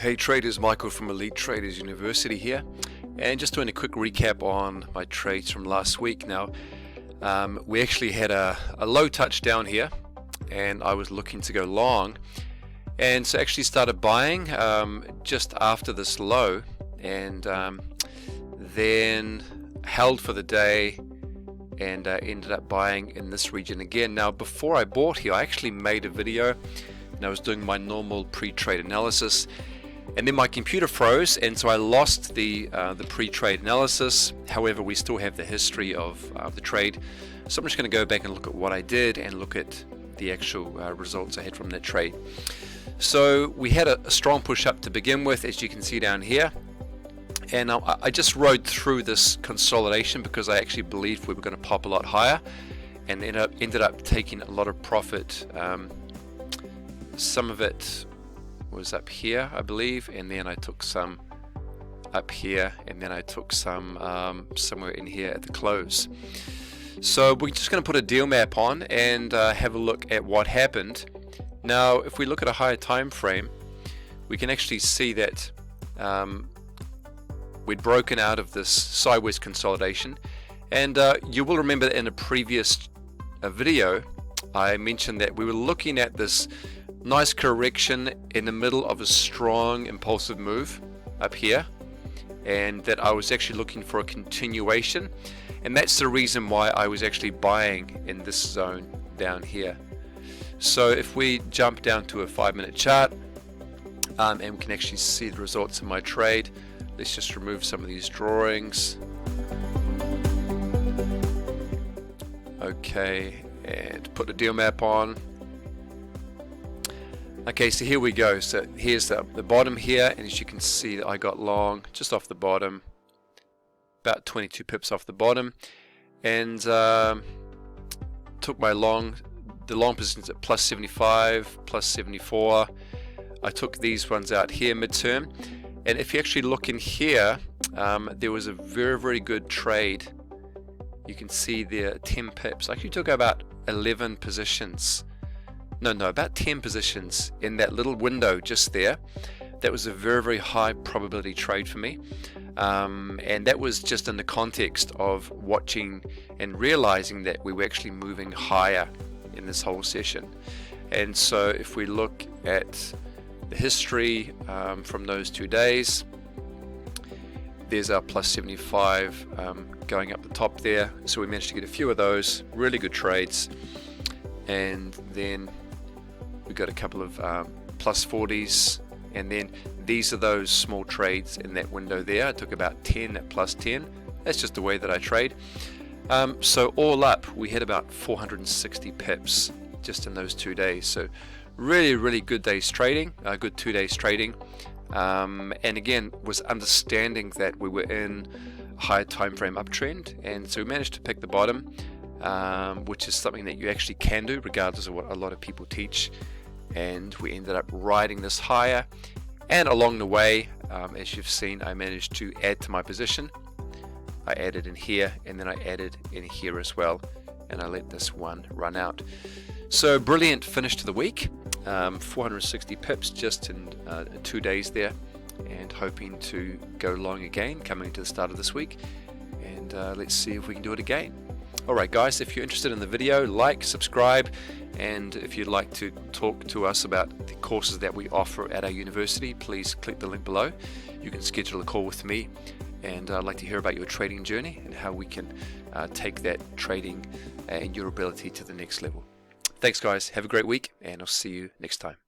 Hey traders, Michael from Elite Traders University here, and just doing a quick recap on my trades from last week. Now, we actually had a low touch down here, and I was looking to go long, and so actually started buying just after this low, and then held for the day, and ended up buying in this region again. Now, before I bought here, I actually made a video, and I was doing my normal pre-trade analysis. And then my computer froze, and so I lost the pre-trade analysis. However, we still have the history of the trade. So I'm just going to go back and look at what I did and look at the actual results I had from that trade. So we had a strong push up to begin with, as you can see down here. And I just rode through this consolidation because I actually believed we were going to pop a lot higher, and ended up taking a lot of profit. Some of it was up here, I believe, and then I took some up here, and then I took some somewhere in here at the close. So we're just going to put a deal map on and have a look at what happened. Now, if we look at a higher time frame, we can actually see that we'd broken out of this sideways consolidation, and you will remember that in a previous video I mentioned that we were looking at this nice correction in the middle of a strong impulsive move up here, and that I was actually looking for a continuation, and that's the reason why I was actually buying in this zone down here. So if we jump down to a 5-minute chart, and we can actually see the results of my trade. Let's just remove some of these drawings. Okay, and put the deal map on. Okay, so here we go. So here's the bottom here, and as you can see, I got long just off the bottom, about 22 pips off the bottom, and took my the long positions at plus 75, plus 74. I took these ones out here midterm, and if you actually look in here, there was a very good trade. You can see there 10 pips. I actually took about 11 positions. No, about 10 positions in that little window just there. That was a very high probability trade for me, and that was just in the context of watching and realizing that we were actually moving higher in this whole session. And so if we look at the history from those 2 days, there's our plus 75 going up the top there. So we managed to get a few of those really good trades, and then we got a couple of plus 40s, and then these are those small trades in that window there. I took about 10 at plus 10. That's just the way that I trade. So all up, we had about 460 pips just in those 2 days. So really good days trading, good 2 days trading, and again was understanding that we were in a higher time frame uptrend, and so we managed to pick the bottom, which is something that you actually can do regardless of what a lot of people teach. And we ended up riding this higher, and along the way, as you've seen, I managed to add to my position. I added in here, and then I added in here as well, and I let this one run out. So brilliant finish to the week, 460 pips just in 2 days there, and hoping to go long again coming to the start of this week, and let's see if we can do it again. Alright guys, if you're interested in the video, like, subscribe, and if you'd like to talk to us about the courses that we offer at our university, please click the link below. You can schedule a call with me, and I'd like to hear about your trading journey and how we can take that trading and your ability to the next level. Thanks guys, have a great week, and I'll see you next time.